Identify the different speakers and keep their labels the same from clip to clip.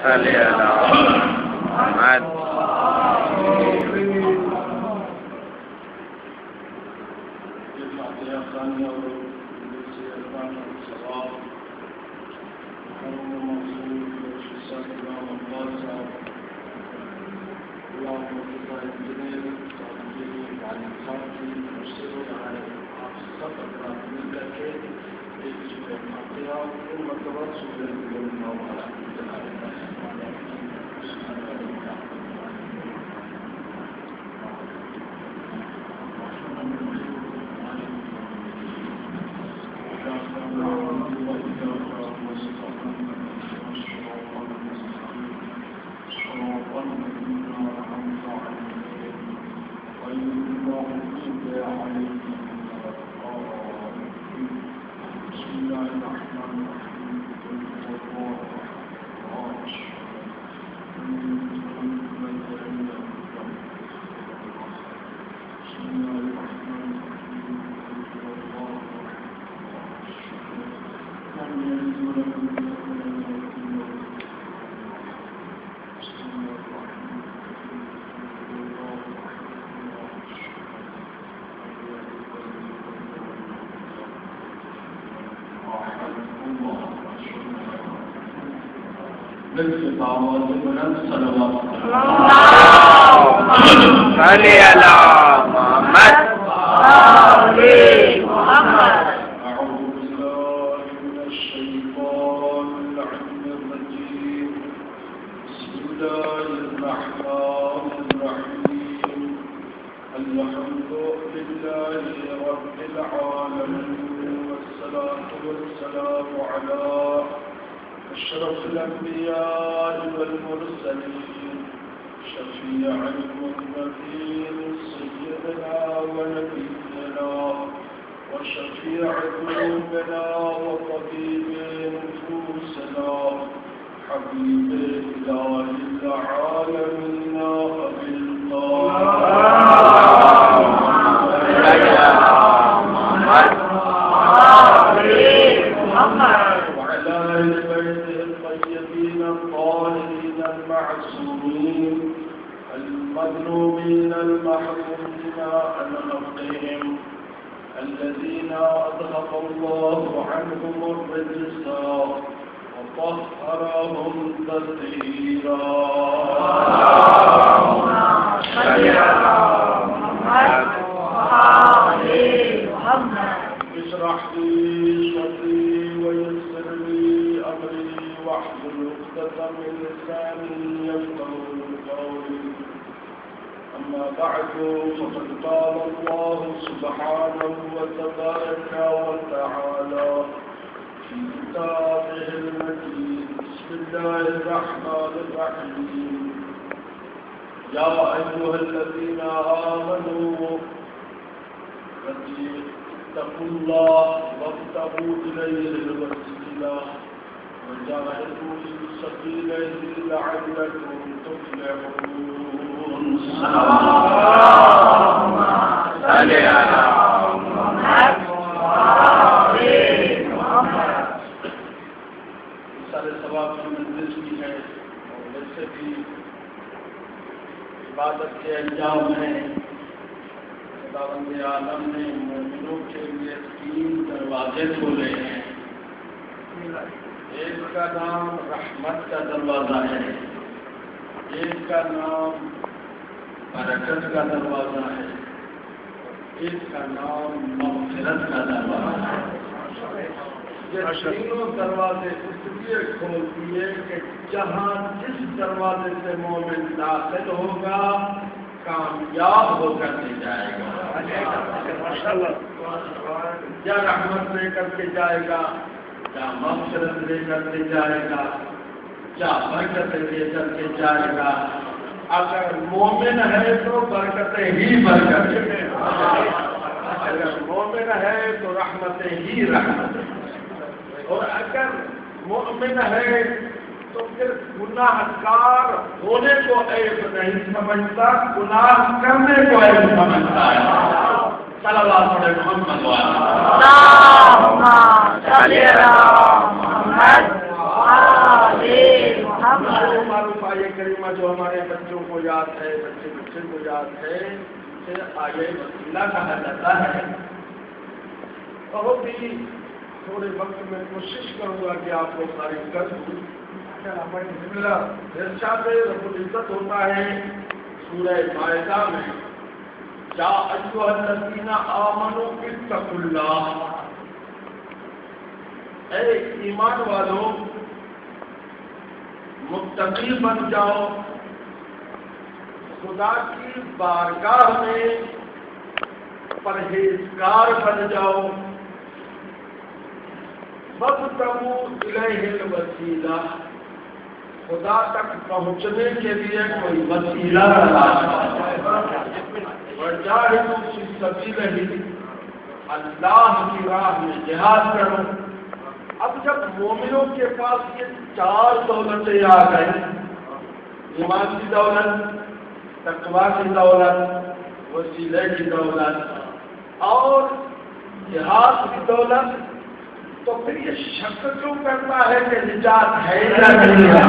Speaker 1: صلی علی محمد. صلی علی محمد.
Speaker 2: أشرف الأنبياء والمرسلين شفيع المذنبين سيدنا ونبينا وشفيع ذنوبنا وطبيب نفوسنا حبيب إله العالمين أبي المظلومين المحرومين عن حقهم الذين أذهب الله عنهم الرجس وطهرهم تطهيرا. اشرح لي صدري ويسر لي أمري واحلل عقدة من لساني يفقهوا قولي. أما بعد فقد قال الله سبحانه وتبارك وتعالى في كتابه المجيد. بسم الله الرحمن الرحيم. يا أيها الذين آمنوا اتقوا الله وابتغوا إليه الوسيلة وجاهدوا في سبيله لعلكم تفلحون. اللهم صل على محمد وآل محمد. سارے ثواب کی منزل کی ہے اور ویسے بھی عبادت کے انجام میں خداوند عالم نے مومنوں کے لیے 3 دروازے کھولے ہیں. ایک کا نام رحمت کا دروازہ ہے، ایک کا نام برکت کا دروازہ ہے، ایک کا نام مغفرت کا دروازہ ہے. یہ تینوں دروازے اس لیے کھول دیے کہ جہاں جس دروازے سے مومن داخل ہوگا کامیاب ہو کر کے جائے گا. یا رحمت لے کر کے جائے گا، یا مغفرت لے کر کے جائے گا، یا برکت لے کر کے جائے گا. اگر مومن ہے تو برکتیں ہی برکتیں، اگر مومن ہے تو رحمتیں ہی رحمتیں، اور اگر مومن ہے تو پھر گناہ کار ہونے کو عیب نہیں سمجھتا، گناہ کرنے کو عیب سمجھتا ہے. صلی اللہ علیہ محمد اللہم صلی علی محمد وآل محمد. معروف آیے کریمہ جو ہمارے بچوں کو یاد ہے، بچے بچے کو یاد ہے، اسے آیے وسیلہ کہا جاتا ہے۔ بہت ہی تھوڑے وقت میں کوشش کروں گا کہ آپ لوگ تعریف کر دوں۔ ارشاد رب العزت ہوتا ہے سورہ مائدہ میں، یا ایھا الذین آمنوا اتقوا اللہ، اے ایمان والو متقی بن جاؤ، خدا کی بارگاہ میں پرہیزگار بن جاؤ، وابتغوا الیہ الوسیلہ، خدا تک پہنچنے کے لیے کوئی وسیلہ تلاش کرو، وجاہدوا فی سبیلہ، اللہ کی راہ میں جہاد کرو۔ اب جب مومنوں کے پاس یہ چار دولتیں آ گئی، ایمان کی دولت، تقویٰ کی دولت، وسیلے کی دولت اور جہاد کی دولت، تو پھر یہ شک کیوں کرتا ہے کہ نجات ہے یا نہیں ہے؟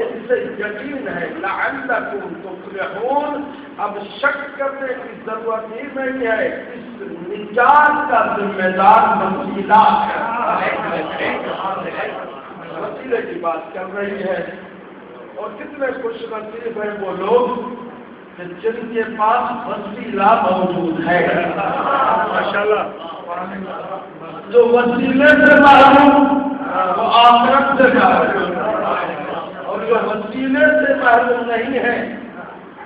Speaker 2: اسے یقین ہے لعلکم تفلحون۔ اب شک کرنے کی ضرورت ہی نہیں ہے، اس نجات کا ذمہ دار وسیلہ ہے۔ وسیلے کی بات کر رہی ہے، اور کتنے خوش نصیب ہیں وہ لوگ کہ جن کے پاس وسیلہ موجود ہے۔ ماشاءاللہ، جو وسیلے سے محروم وہ آخرت سے محروم، اور جو وسیلے سے محروم نہیں ہے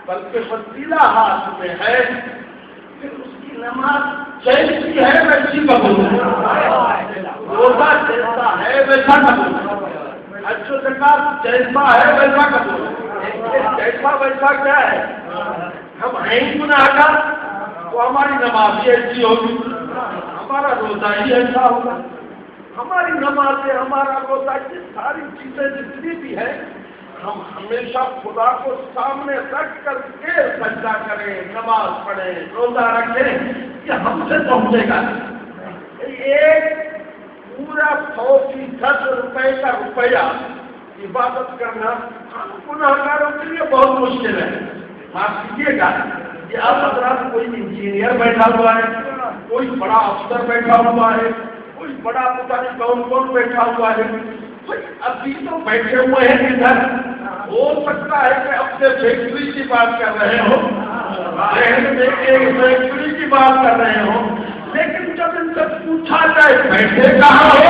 Speaker 2: بلکہ وسیلہ ہاتھ میں ہے، پھر اس کی نماز جیسی ہے ویسی قبول ہے، روزہ جیسا ہے ویسا قبول ہے، حج و زکات جیسا ہے ویسا قبول ہے۔ جیسا ویسا کیا ہے؟ ہم ہیں گناہگار تو ہماری نماز بھی ایسی ہوگی، ہمارا روزہ ہی ایسا ہوگا، ہماری نمازیں، ہمارا روزہ، یہ ساری چیزیں جتنی بھی ہیں ہم ہمیشہ خدا کو سامنے رکھ کر کے سجدہ کریں، نماز پڑھیں، روزہ رکھیں، یہ ہم سے پہنچے گا۔ ایک پورا 100% روپے کا روپیہ عبادت کرنا ہم گناہگاروں کے لیے بہت مشکل ہے۔ معاف کیجیے گا، یہ آپ حضرات کوئی انجینئر بیٹھا ہوا ہے، کوئی بڑا افسر بیٹھا ہوا ہے، کوئی بڑا پتہ نہیں کون بیٹھا ہوا ہے، ابھی تو بیٹھے ہوئے ہیں ادھر، ہو سکتا ہے کہ اپنے فیکٹری کی بات کر رہے ہو، فیکٹری کی بات کر رہے ہو، لیکن جب ان سے پوچھا جائے بیٹھے کہاں ہو،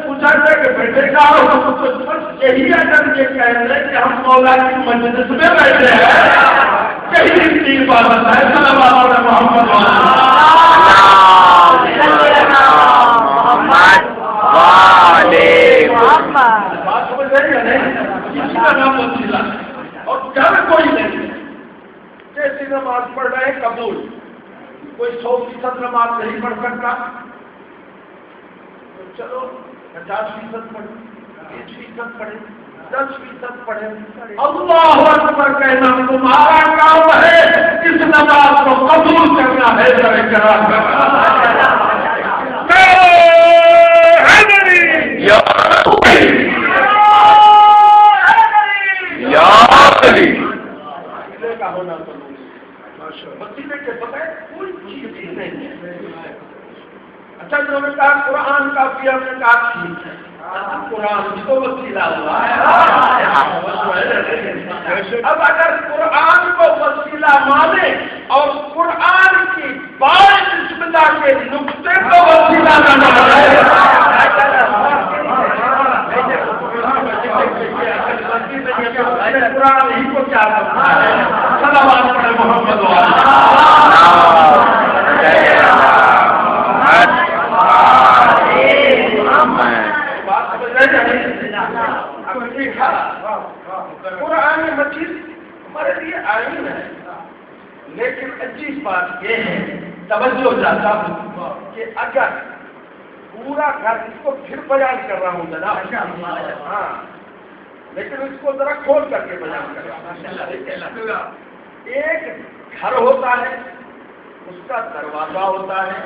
Speaker 2: پوچھا جائے کہ بیٹھے کہاں ہو، بس یہی اگر یہ کہہ رہے کہ ہم مولا کی مجلس میں بیٹھے ہیں، کہیں کی عبادت ہے۔ صلوات محمد بات سمجھ رہی ہے نہیں؟ کسی کا نام وسیلہ اور گھر کوئی نہیں، جیسی نماز پڑھ رہے ہیں قبول، کوئی 100% نماز نہیں پڑھ سکتا تو چلو 50% پڑھے، 20% پڑھے، 10% پڑھے، اللہ اکبر کہنا تمہارا کام ہے، اس نماز کو قبول کرنا ہے۔ کا ہونا ضروری ہے، وسیلے کے بغیر کوئی چیز ہی نہیں ہے۔ اچھا انہوں نے کہا قرآن کا بھی، ہم نے کہا ٹھیک ہے، قرآن بھی تو وسیلہ ہوا ہے۔ اب اگر قرآن کو وسیلہ مانے اور قرآن کی بات بسملہ کے نقطے کو وسیلہ نہ مانے، قرآن ہی کو کیا کرنا ہے؟ صلوات پڑھے محمد قرآن مجید ہمارے لیے آئین ہے، لیکن عجیب بات یہ ہے، توجہ چاہتا ہوں کہ اگر پورا گھر، اس کو پھر بیان کر رہا ہوں جناب، ہاں لیکن اس کو ذرا کھول کر کے بیان کر رہا ہوں۔ ایک گھر ہوتا ہے، اس کا دروازہ ہوتا ہے،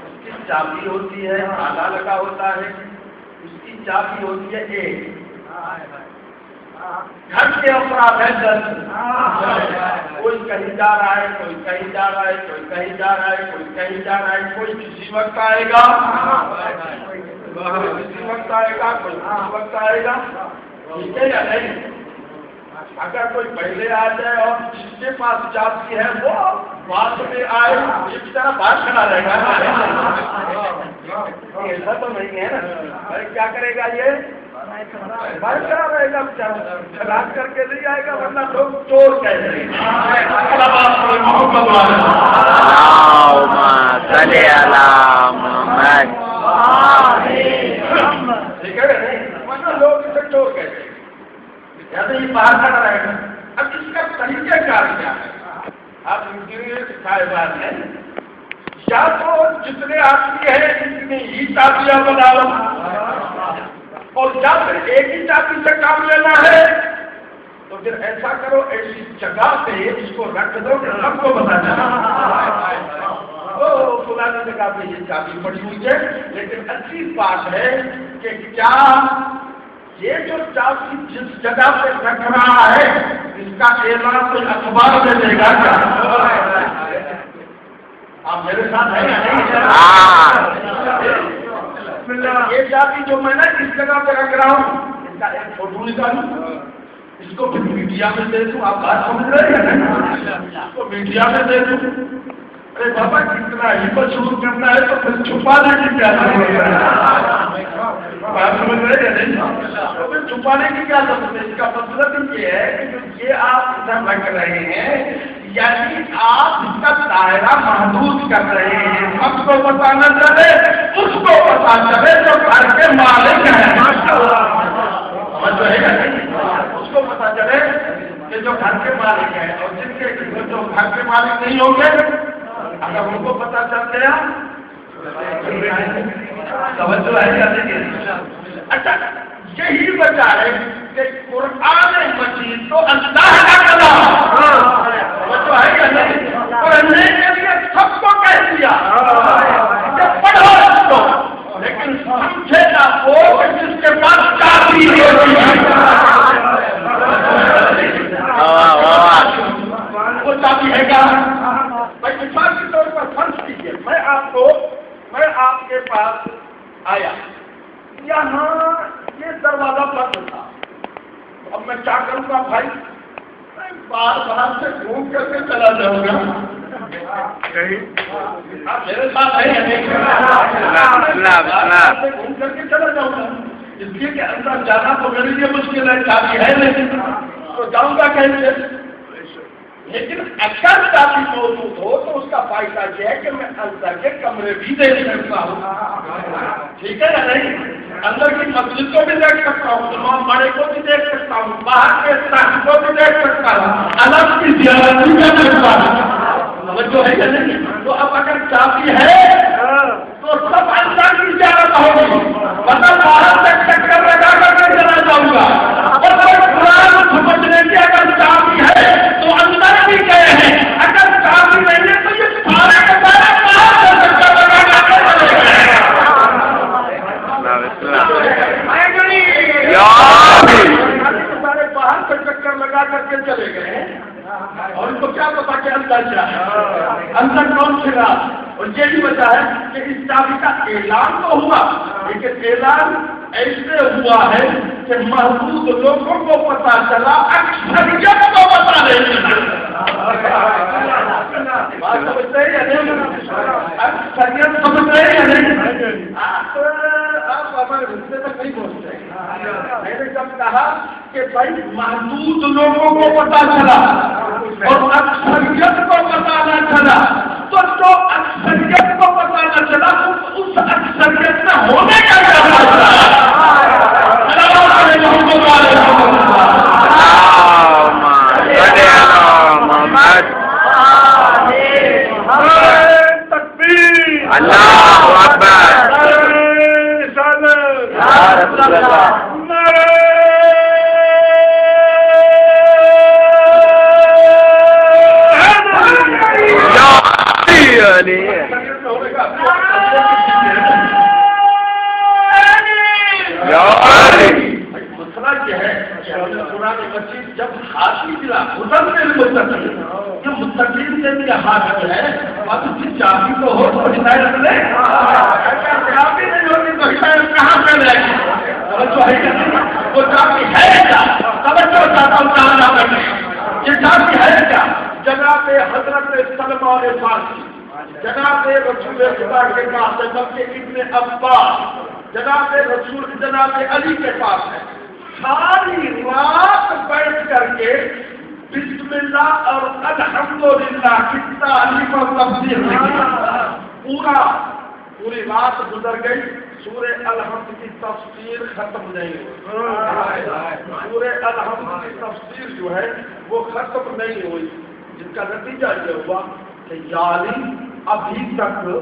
Speaker 2: اس کی چابی ہوتی ہے، تالا لگا ہوتا ہے، اس کی چابی ہوتی ہے ایک. گھر کے افراد ہے 10. کوئی کہیں جا رہا ہے، کوئی کہیں جا رہا ہے، کوئی کہیں جا رہا ہے، کوئی کہیں جا رہا ہے. کوئی کسی وقت آئے گا، کسی وقت آئے گا، کوئی کسی وقت آئے گا. ٹھیک ہے یا نہیں؟ اگر کوئی پہلے آ جائے اور جس کے پاس چابی ہے وہ بعد میں آئے، اس طرح باہر کھڑا رہے گا. ایسا تو نہیں ہے نا. بھائی کیا کرے گا یہ؟ باہر کھڑا رہے گا، چلان کر کے نہیں آئے گا، ورنہ لوگ چور کہتے ہیں. ٹھیک ہے ورنہ لوگ اسے چور کہتے ہیں. یا تو یہ باہر کھڑا رہے گا. اب اس کا طریقہ کار کیا ہے؟ آپ انجینئر سکھائے بات ہے، یا تو جتنے آدمی ہیں اتنی ہی چابیاں بناؤ، اور یا پھر ایک ہی چابی سے کام لینا ہے تو پھر ایسا کرو، ایسی جگہ پہ اس کو رکھ دو کہ سب کو پتا چلا فلاں جگہ پہ یہ چابی پڑی ہوئی ہے. لیکن اچھی بات ہے کہ کیا یہ جو چابی جس جگہ پہ رکھ رہا ہے اس کا اعلان کوئی اخبار میں دے گا کیا؟ آپ میرے ساتھ ہیں یا نہیں؟ یہ چابی جو میں نے اس جگہ پہ رکھ رہا ہوں اس کا ایک فوٹو نکالوں، اس کو پھر میڈیا میں دے دوں. آپ بات سمجھ رہے ہیں نا؟ اس کو میڈیا میں دے دوں. ارے بابا کتنا ہی مشہور کرنا ہے تو پھر چھپانے کی کیا ضرورت ہے؟ بات سمجھ رہے ہیں نہیں؟ تو پھر چھپانے کی کیا ضرورت ہے؟ اس کا مطلب یہ ہے کہ جو یہ آپ ادھر رکھ رہے ہیں یعنی آپ اس کا دائرہ محدود کر رہے ہیں. سب کو پتا نہ چلے، اس کو پتا چلے جو گھر کے مالک ہیں. جو ہے اس کو پتا چلے کہ جو گھر کے مالک ہیں، اور جن کے جو گھر کے مالک نہیں ہوں گے اگر ان کو پتا چل گیا توجہ ہے یا نہیں؟ اچھا یہی وجہ ہے کہ قرآن مجید تو اللہ کا کلام توجہ ہے یا نہیں؟ پڑھنے کے لیے سب کو کہہ دیا کہ پڑھو اس کو، لیکن سمجھے گا وہ جس کے پاس چابی ہوتی ہے. وہ چابی ہے گا. بھائی مثال کے طور پر فرض کیجیے میں آپ کے پاس آیا، یہاں یہ دروازہ بند تھا. اب میں کیا کروں گا بھائی؟ میں باہر سے گھوم کر کے چلا جاؤں گا. آپ میرے ساتھ ہیں گھوم کر کے چلا جاؤں گا. اس لیے کہ اندر جانا تو میرے لیے مشکل ہے، چابی ہے نہیں تو جاؤں گا کیسے؟ لیکن اگر چابی موجود ہو تو اس کا فائدہ یہ ہے کہ میں اندر کے کمرے بھی دیکھ سکتا ہوں. ٹھیک ہے یا نہیں؟ اندر کی مسجد کو بھی دیکھ سکتا ہوں، امام باڑے کو بھی دیکھ سکتا ہوں، باہر کے ساتھ کو بھی دیکھ سکتا ہوں، الگ کی زیارت بھی کر سکتا ہوں. جو ہے یا نہیں؟ تو اب اگر چابی ہے تو سب اندر کی زیارت ہوگی، مطلب باہر سے چکر لگا کر کے چلا جاؤں گا. اور قرآن سمجھنے کی اگر چابی ہے تو اندر بھی گئے ہیں، اگر چابی نہیں ہے تو یہ سارے کے سارے باہر سے چکر لگا کر کے چلے گئے. سارے باہر سے چکر لگا کر کے چلے گئے اور ان کو کیا پتا کہ اندر کیا ہے، اندر کون پھرا. اور یہی وجہ ہے کہ اس چابی کا اعلان تو ہوا، لیکن اعلان ایسے ہوا ہے کہ محدود لوگوں کو پتا چلا، اکثریت کو پتا نہیں چلا. بات سمجھتے ہیں یا نہیں؟ اکثریت سمجھتے ہیں یا نہیں؟ آپ ہمارے حصے تک نہیں پہنچتے. میں نے جب کہا کہ بھائی محدود لوگوں کو پتا چلا اور اکثریت کو پتا نہ چلا، تو جو اکثریت کو پتا نہ چلا اس اکثریت میں ہونے کا کیا فائدہ ہے؟
Speaker 1: اللہ اکبر.
Speaker 2: آتی بلا خدم میں متقین یہ متقین سے بھی حق ہے اب جس چاہتی تو ہو تو ہدایت لے چاہتی نہیں ہوتی تو ہدایت کہاں سے لے وہ چاہتی ہے کیا توجہ چاہتا ہوں کہاں نہ کرنے یہ چاہتی ہے کیا جناب حضرت سلمان فارسی جناب رسول خدا کے پاس ہے بلکہ ابن عباس جناب رسول جناب علی کے پاس ہے ساری رات بیٹھ کر کے بسم اللہ اور الحمدللہ کی تعریف اور تفسیر پوری رات گزر گئی سورہ الحمد کی تفسیر ختم نہیں ہوئی سورہ الحمد کی تفسیر جو ہے وہ ختم نہیں ہوئی جس کا نتیجہ یہ ہوا کہ یعنی ابھی تک وہ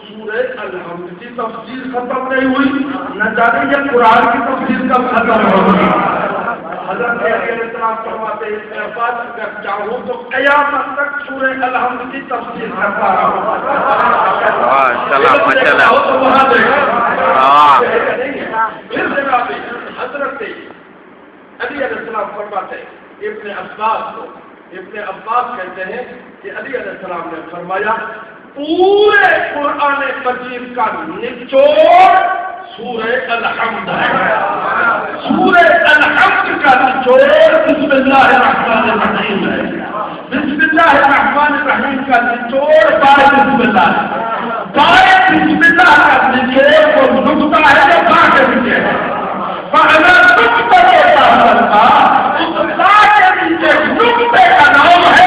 Speaker 2: سورہ الحمد کی تفسیر ختم نہیں ہوئی نہ جانے یہ قرآن کی تفسیر کب ختم ہوگی حضرت علیہ السلام فرماتے ہیں میں بات اگر چاہوں تو قیامت تک سورہ الحمد کی تفسیر کرتا رہا پھر جناب حضرت علی علیہ السلام فرماتے ہیں ابن عباس کہتے ہیں کہ علی علیہ السلام نے فرمایا پورے قرآن مجید کا نچوڑ سورہ الحمد ہے سورہ الحمد کا نچوڑ بسم اللہ الرحمن الرحیم ہے بسم اللہ الرحمن الرحیم کا نچوڑ بائے بسم اللہ بائے بسم اللہ کا نچوڑ وہ نقطہ ہے جو باں کے نیچے ہے اگر نقطہ ہوتا ہے اس باں کے نیچے نقطے کا نام ہے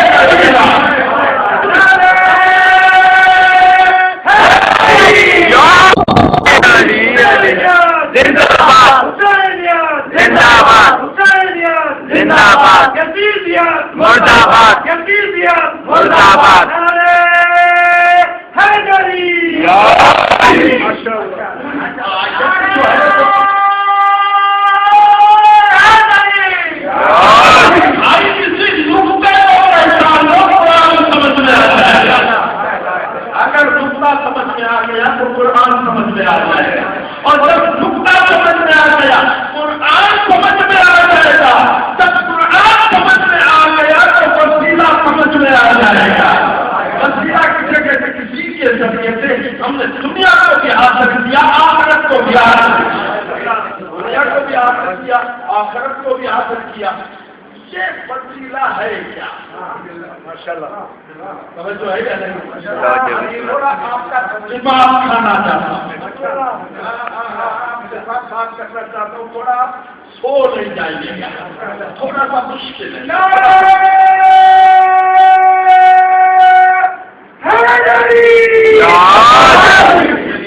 Speaker 2: تھوڑا سو نہیں جائیے گا تھوڑا سا مشکل ہے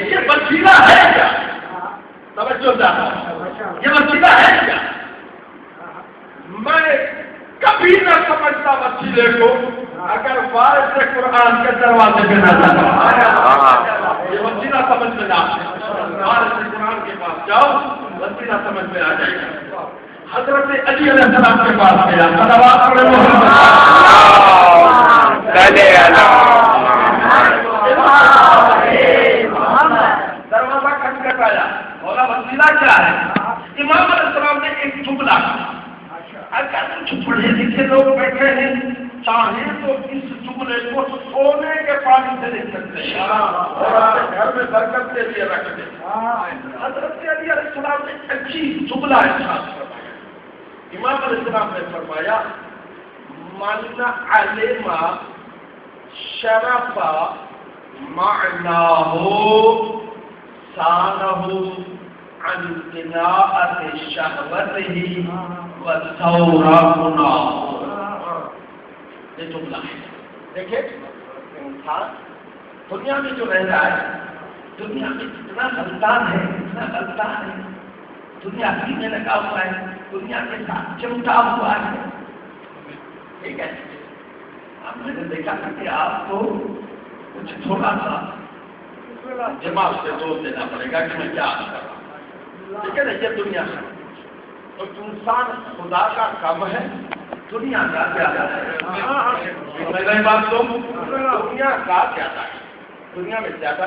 Speaker 2: یہ وسیلہ ہے کیا توجہ یہ وسیلہ ہے کیا میں کبھی نہ سمجھتا وسیلے کو اگر وارث سے قرآن کے دروازے پہ نہ جاتا یہ وسیلہ سمجھ میں نہ وارث سے قرآن کے پاس جاؤ وسیلہ سمجھ میں آ جائے گا حضرت علی علیہ السلام کے پاس گیا صلوات پڑھے دروازہ کھٹکھٹایا بولا وسیلہ کیا ہے امام علیہ السلام نے ایک جملہ اگر کچھ پڑھے لکھے لوگ بیٹھے ہیں چاہیں تو اس جملے کو سونے کے پانی سے لکھ سکتے ہیں اور اپنے گھر میں برکت کے لیے رکھ دیں حضرت علی علیہ السلام نے اچھی جملہ ارشاد فرمایا امام علیہ السلام نے فرمایا من علم شرف معناہ سانہ عن قناعت شہوتہ وثورا گناہ یہ جملہ ہے دیکھیں انسان دنیا میں جو رہ رہا ہے دنیا میں اتنا غلطان ہے دنیا کی میں لگا ہوا ہے دنیا کے ساتھ چمٹا ہوا ہے ٹھیک ہے ہم نے دیکھا تھا کہ آپ کو کچھ تھوڑا سا دماغ سے زور دینا پڑے گا کہ میں کیا کر رہا ہوں ٹھیک ہے نا یہ دنیا ہے تو انسان خدا کا کم ہے دنیا کا زیادہ ہے بات دنیا کا زیادہ ہے دنیا میں زیادہ